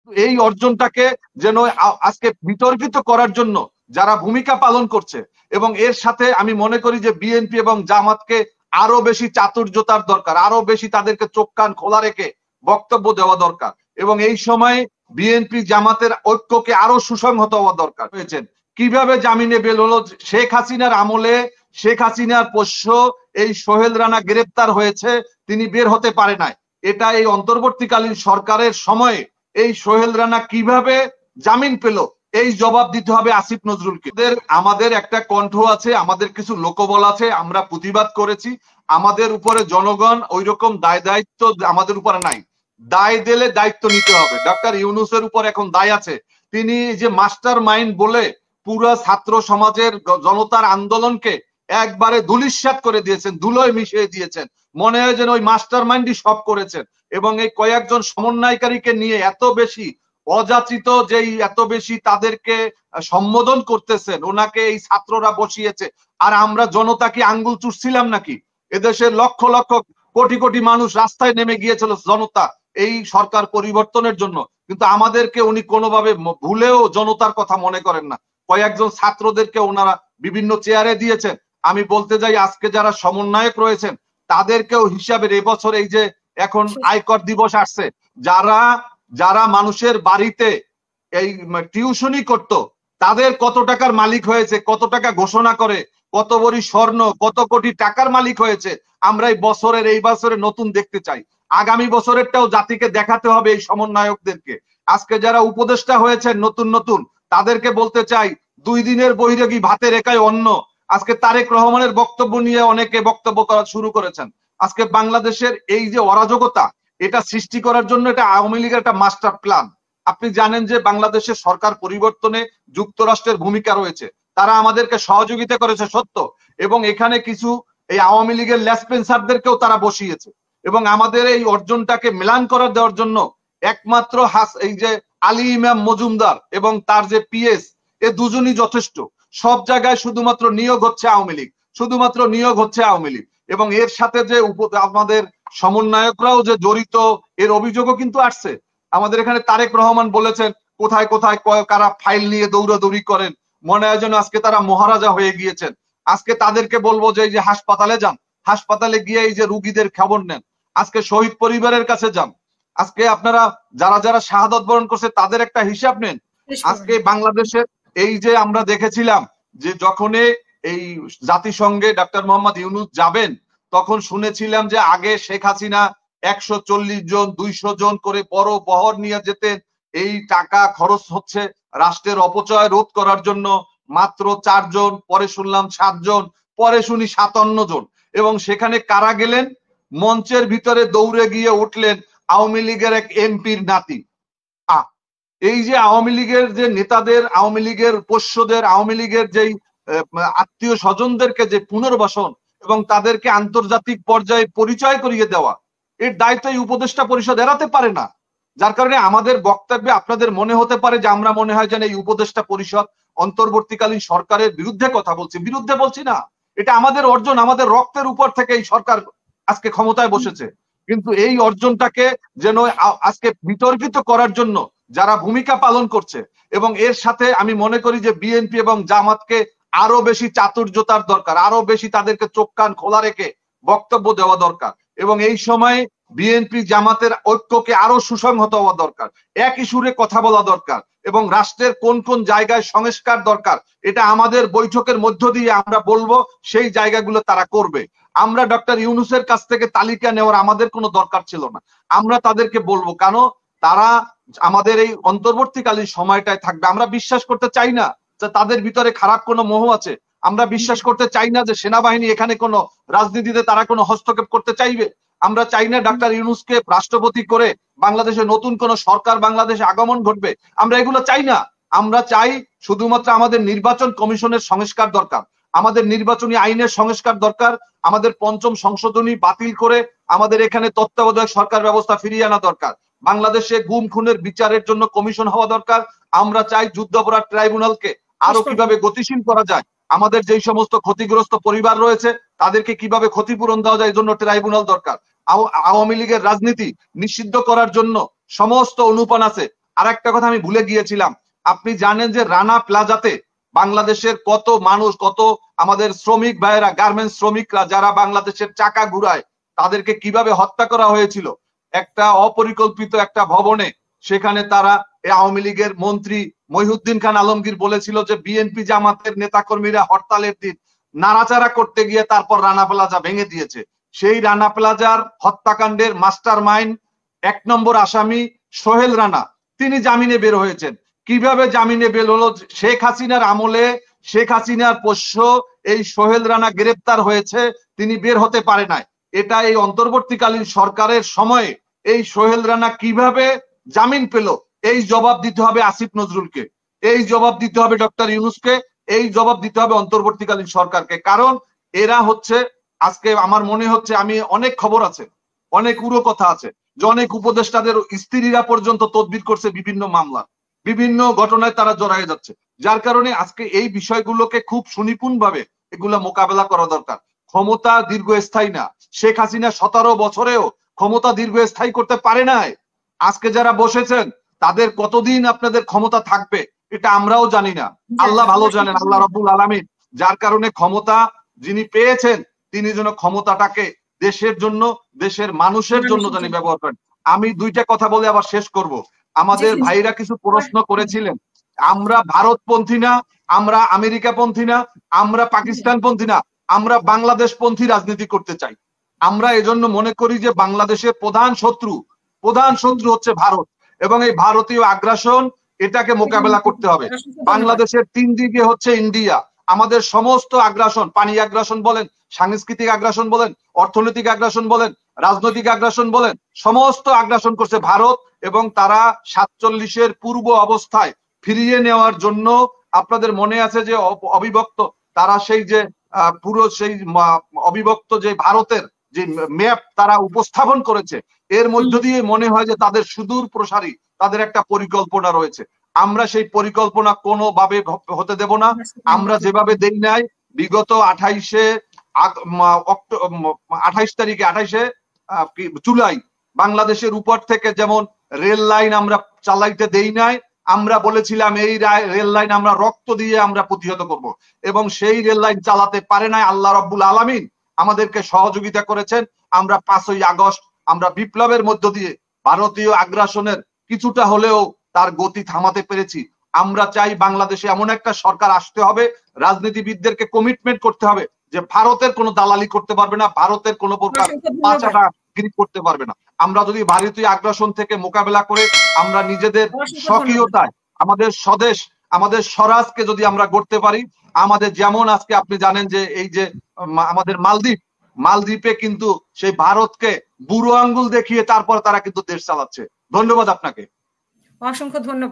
এই অর্জনটাকে যেন আজকে বিতর্কিত করার জন্য যারা ভূমিকা পালন করছে, এবং এর সাথে আমি মনে করি যে বিএনপি এবং জামাতকে আরো বেশি চাতুর্যতার দরকার, আরো বেশি তাদেরকে চোখ কান খোলা রেখে বক্তব্য দেওয়া দরকার, এবং এই সময় বিএনপি জামাতের ঐক্যকে আরো সুসংহত হওয়া দরকার হয়েছেন। কিভাবে জামিনে বের হলো? শেখ হাসিনার আমলে শেখ হাসিনার পোষ্য এই সোহেল রানা গ্রেপ্তার হয়েছে, তিনি বের হতে পারে নাই। এটা এই অন্তর্বর্তীকালীন সরকারের সময়ে এই সোহেল রানা কিভাবে জামিন পেল, এই জবাব দিতে হবে আসিফ নজরুলকে। আমাদের একটা কণ্ঠ আছে, আমাদের কিছু লোকবল আছে, আমরা প্রতিবাদ করেছি। আমাদের উপরে জনগণ ওই রকম দায় দায়িত্ব আমাদের উপরে নাই। দায় দিলে দায়িত্ব নিতে হবে। ডক্টর ইউনূসের উপর এখন দায় আছে। তিনি যে মাস্টার মাইন্ড বলে পুরো ছাত্র সমাজের জনতার আন্দোলনকে একবারে ধূলিসাৎ করে দিয়েছেন, ধুলোয় মিশিয়ে দিয়েছেন। মনে হয় যেন ওই মাস্টার মাইন্ডই সব করেছেন, এবং এই কয়েকজন সমন্বয়কারীকে নিয়ে এত বেশি অযাচিত, যেই এত বেশি তাদেরকে সম্বোধন করতেছেন, ওনাকে এই ছাত্ররা বসিয়েছে। আর আমরা জনতা কি আঙ্গুল চুষছিলাম নাকি? এদেশের লক্ষ লক্ষ কোটি কোটি মানুষ রাস্তায় নেমে গিয়েছিল জনতা এই সরকার পরিবর্তনের জন্য, কিন্তু আমাদেরকে উনি কোনোভাবে ভুলেও জনতার কথা মনে করেন না। কয়েকজন ছাত্রদেরকে ওনারা বিভিন্ন চেয়ারে দিয়েছেন। আমি বলতে যাই, আজকে যারা সমন্বয়ক রয়েছেন তাদেরকেও হিসাবের এবছর এই যে এখন আয়কর দিবস আসছে, যারা যারা মানুষের বাড়িতে এই টিউশনি করত, তাদের কত টাকার মালিক হয়েছে, কত টাকা ঘোষণা করে, কত বড়ি স্বর্ণ, কত কোটি টাকার মালিক হয়েছে, আমরা এই বছরে নতুন দেখতে চাই। আগামী বছরেরটাও জাতিকে দেখাতে হবে এই সমন্বয়কদেরকে। আজকে যারা উপদেষ্টা হয়েছেন নতুন নতুন, তাদেরকে বলতে চাই, 2 দিনের বৈরাগী ভাতের একাই অন্ন। আজকে তারেক রহমানের বক্তব্য নিয়ে অনেকে বক্তব্য করা শুরু করেছেন। আজকে বাংলাদেশের এই যে অরাজকতা, এটা সৃষ্টি করার জন্য এটা আওয়ামী লীগের একটা মাস্টার প্ল্যান। আপনি জানেন যে বাংলাদেশের সরকার পরিবর্তনে যুক্তরাষ্ট্রের ভূমিকা রয়েছে, তারা আমাদেরকে সহযোগিতা করেছে সত্য, এবং এখানে কিছু এই আওয়ামী লীগের লেসপেন্সারদেরকেও তারা বসিয়েছে, এবং আমাদের এই অর্জনটাকে মেলান করে দেওয়ার জন্য একমাত্র এই যে আলী ইমাম মজুমদার এবং তার যে পিএস, এ দুজনই যথেষ্ট। সব জায়গায় শুধুমাত্র নিয়োগ হচ্ছে আওয়ামী লীগ, শুধুমাত্র নিয়োগ হচ্ছে আওয়ামী লীগ, এবং এর সাথে যে আমাদের সমন্বয়করাও যে জড়িত, এর অভিযোগও কিন্তু আসছে। আমাদের এখানে তারেক রহমান বলেছেন কোথায় কোথায় কারা ফাইল নিয়ে দৌড়াদৌড়ি করেন, মনে হয় যেন আজকে তারা মহারাজা হয়ে গিয়েছেন। আজকে তাদেরকে বলবো যে এই যে হাসপাতালে যান, হাসপাতালে গিয়ে এই যে রুগীদের খবর নেন, আজকে শহীদ পরিবারের কাছে যান, আজকে আপনারা যারা যারা শাহাদত বরণ করছে তাদের একটা হিসাব নেন। আজকে বাংলাদেশের এই যে আমরা দেখেছিলাম যে যখন এই জাতিসংঘে ডক্টর মোহাম্মদ ইউনূস যাবেন, তখন শুনেছিলাম যে আগে শেখ হাসিনা 140 জন 200 জন করে বড় বহর নিয়ে যেতেন, এই টাকা খরচ হচ্ছে রাষ্ট্রের অপচয় রোধ করার জন্য। মাত্র 4 জন, পরে শুনলাম 7 জন, পরে শুনি 57 জন, এবং সেখানে কারা গেলেন? মঞ্চের ভিতরে দৌড়ে গিয়ে উঠলেন আওয়ামী লীগের এক এমপির নাতি। এই যে আওয়ামী লীগের যে নেতাদের, আওয়ামী লীগের পোষ্যদের, আওয়ামী লীগের যেই আত্মীয় স্বজনদেরকে যে পুনর্বাসন এবং তাদেরকে আন্তর্জাতিক পর্যায়ে পরিচয় করিয়ে দেওয়া, এর দায়িত্ব এই উপদেষ্টা পরিষদ এড়াতে পারে না। যার কারণে আমাদের বক্তব্যে আপনাদের মনে হতে পারে যে আমরা মনে হয় যেন এই উপদেষ্টা পরিষদ অন্তর্বর্তীকালীন সরকারের বিরুদ্ধে কথা বলছি। বিরুদ্ধে বলছি না, এটা আমাদের অর্জন, আমাদের রক্তের উপর থেকে এই সরকার আজকে ক্ষমতায় বসেছে। কিন্তু এই অর্জনটাকে যেন আজকে বিতর্কিত করার জন্য যারা ভূমিকা পালন করছে, এবং এর সাথে আমি মনে করি যে বিএনপি এবং জামাতকে আরো বেশি চাতুর্যতার দরকার, আরো বেশি তাদেরকে চোখ কান খোলা রেখে বক্তব্য দেওয়া দরকার, এবং এই সময় বিএনপি জামাতের ঐক্যকে আরো সুসংহত হওয়া দরকার, একই সুরে কথা বলা দরকার, এবং রাষ্ট্রের কোন কোন জায়গায় সংস্কার দরকার এটা আমাদের বৈঠকের মধ্য দিয়ে আমরা বলবো, সেই জায়গাগুলো তারা করবে। আমরা ডক্টর ইউনূসের কাছ থেকে তালিকা নেওয়ার আমাদের কোনো দরকার ছিল না, আমরা তাদেরকে বলবো, কেন তারা আমাদের এই অন্তর্বর্তীকালীন সময়টায় থাকবে। আমরা বিশ্বাস করতে চাই না যে তাদের ভিতরে খারাপ কোনো মোহ আছে, আমরা বিশ্বাস করতে চাই না যে সেনাবাহিনী এখানে কোনো রাজনীতিতে তারা কোনো হস্তক্ষেপ করতে চাইবে। আমরা চাই না ডক্টর ইউনূসকে রাষ্ট্রপতি করে বাংলাদেশে নতুন কোন সরকার বাংলাদেশে আগমন ঘটবে, আমরা এগুলো চাই না। আমরা চাই শুধুমাত্র আমাদের নির্বাচন কমিশনের সংস্কার দরকার, আমাদের নির্বাচনী আইনের সংস্কার দরকার, আমাদের 5ম সংশোধনী বাতিল করে আমাদের এখানে তত্ত্বাবধায়ক সরকার ব্যবস্থা ফিরিয়ে আনা দরকার, বাংলাদেশে গুম খুনের বিচারের জন্য কমিশন হওয়া দরকার। আমরা চাই যুদ্ধাপরাধ ট্রাইব্যুনালকে আরো কিভাবে গতিশীল করা যায়, আমাদের যেই সমস্ত ক্ষতিগ্রস্ত পরিবার রয়েছে তাদেরকে কিভাবে ক্ষতিপূরণ দেওয়া যায়, এই জন্য ট্রাইব্যুনাল দরকার। আওয়ামী লীগের রাজনীতি নিষিদ্ধ করার জন্য সমস্ত অনুপান আছে, আর একটা কথা আমি ভুলে গিয়েছিলাম, আপনি জানেন যে রানা প্লাজাতে বাংলাদেশের কত মানুষ, কত আমাদের শ্রমিক ভাইয়েরা, গার্মেন্টস শ্রমিকরা যারা বাংলাদেশের চাকা ঘুরায়, তাদেরকে কিভাবে হত্যা করা হয়েছিল একটা অপরিকল্পিত একটা ভবনে। সেখানে তারা আওয়ামী লীগের মন্ত্রী মহিউদ্দিন খান আলমগীর বলেছিল যে বিএনপি জামাতের নেতাকর্মীরা হরতালের দিন নাড়াচাড়া করতে গিয়ে তারপর রানা প্লাজা ভেঙে দিয়েছে। সেই রানা প্লাজার হত্যাকাণ্ডের মাস্টার মাইন্ড 1 নম্বর আসামি সোহেল রানা, তিনি জামিনে বের হয়েছেন। কিভাবে জামিনে বের হলো? শেখ হাসিনার আমলে, শেখ হাসিনার পোষ্য এই সোহেল রানা গ্রেপ্তার হয়েছে, তিনি বের হতে পারে নাই। এটা এই অন্তর্বর্তীকালীন সরকারের সময়ে এই সোহেল রানা কিভাবে জামিন পেল, এই জবাব দিতে হবে আসিফ নজরুলকে, এই জবাব দিতে হবে ডক্টর ইউনূসকে, এই জবাব দিতে হবে অন্তর্বর্তীকালীন সরকারকে। কারণ এরা হচ্ছে, আজকে আমার মনে হচ্ছে, আমি অনেক খবর আছে, অনেক উড়ো কথা আছে যে অনেক উপদেষ্টাদের স্ত্রীরা পর্যন্ত তদবির করছে বিভিন্ন মামলা, বিভিন্ন ঘটনায় তারা জড়ায় যাচ্ছে। যার কারণে আজকে এই বিষয়গুলোকে খুব সুনিপুণ ভাবে এগুলা মোকাবেলা করা দরকার। ক্ষমতা দীর্ঘস্থায়ী না। শেখ হাসিনা 17 বছরেও ক্ষমতা দীর্ঘস্থায়ী করতে পারে নাই। আজকে যারা বসেছেন তাদের কতদিন আপনাদের ক্ষমতা থাকবে এটা আমরাও জানি না, আল্লাহ ভালো জানেন, আল্লাহ রাব্বুল আলামিন। যার কারণে ক্ষমতা যিনি পেয়েছেন তিনি যেন ক্ষমতাটাকে দেশের জন্য, দেশের মানুষের জন্য জানি ব্যবহার করেন। আমি 2টা কথা বলে আবার শেষ করব। আমাদের ভাইরা কিছু প্রশ্ন করেছিলেন, আমরা ভারতপন্থী না, আমরা আমেরিকাপন্থী না, আমরা পাকিস্তানপন্থী না, আমরা বাংলাদেশপন্থী রাজনীতি করতে চাই। আমরা এজন্য মনে করি যে বাংলাদেশের প্রধান শত্রু হচ্ছে ভারত, এবং এই ভারতীয় আগ্রাসন এটাকে মোকাবেলা করতে হবে। বাংলাদেশের 3 দিকে হচ্ছে ইন্ডিয়া। আমাদের সমস্ত আগ্রাসন, পানি আগ্রাসন বলেন, সাংস্কৃতিক আগ্রাসন বলেন, অর্থনৈতিক আগ্রাসন বলেন, রাজনৈতিক আগ্রাসন বলেন, সমস্ত আগ্রাসন করছে ভারত। এবং তারা 47-এর পূর্ব অবস্থায় ফিরিয়ে নেওয়ার জন্য, আপনাদের মনে আছে যে অবিভক্ত, তারা সেই যে পুরো সেই অবিভক্ত যে ভারতের যে ম্যাপ তারা উপস্থাপন করেছে, এর মধ্য দিয়ে মনে হয় যে তাদের সুদূর প্রসারী তাদের একটা পরিকল্পনা রয়েছে। আমরা সেই পরিকল্পনা কোনোভাবে হতে দেব না। আমরা যেভাবে দেই নাই বিগত 28 জুলাই বাংলাদেশের উপর থেকে যেমন রেল লাইন আমরা চালাইতে দেই নাই, আমরা বলেছিলাম এই রেল লাইন আমরা রক্ত দিয়ে আমরা প্রতিহত করব, এবং সেই রেল লাইন চালাতে পারে নাই। আল্লাহ রাব্বুল আলামিন আমাদেরকে সহযোগিতা করেছেন। আমরা 5ই আগস্ট আমরা বিপ্লবের মধ্য দিয়ে ভারতীয় আগ্রাসনের কিছুটা হলেও তার গতি থামাতে পেরেছি। আমরা চাই বাংলাদেশে এমন একটা সরকার আসতে হবে, রাজনীতিবিদদেরকে কমিটমেন্ট করতে হবে যে ভারতের কোনো দালালি করতে পারবে না, ভারতের কোনো প্রকার পাচারগিরি করতে পারবে না। আমরা যদি ভারতীয় আগ্রাসন থেকে মোকাবেলা করে আমরা নিজেদের স্বকীয়তায় আমাদের স্বদেশ, আমাদের স্বরাজকে যদি আমরা গড়তে পারি, আমাদের যেমন আজকে আপনি জানেন যে এই যে আমাদের মালদ্বীপে কিন্তু সেই ভারতকে বুড়ো আঙ্গুল দেখিয়ে তারপর তারা কিন্তু দেশ চালাচ্ছে। ধন্যবাদ আপনাকে। অসংখ্য ধন্যবাদ।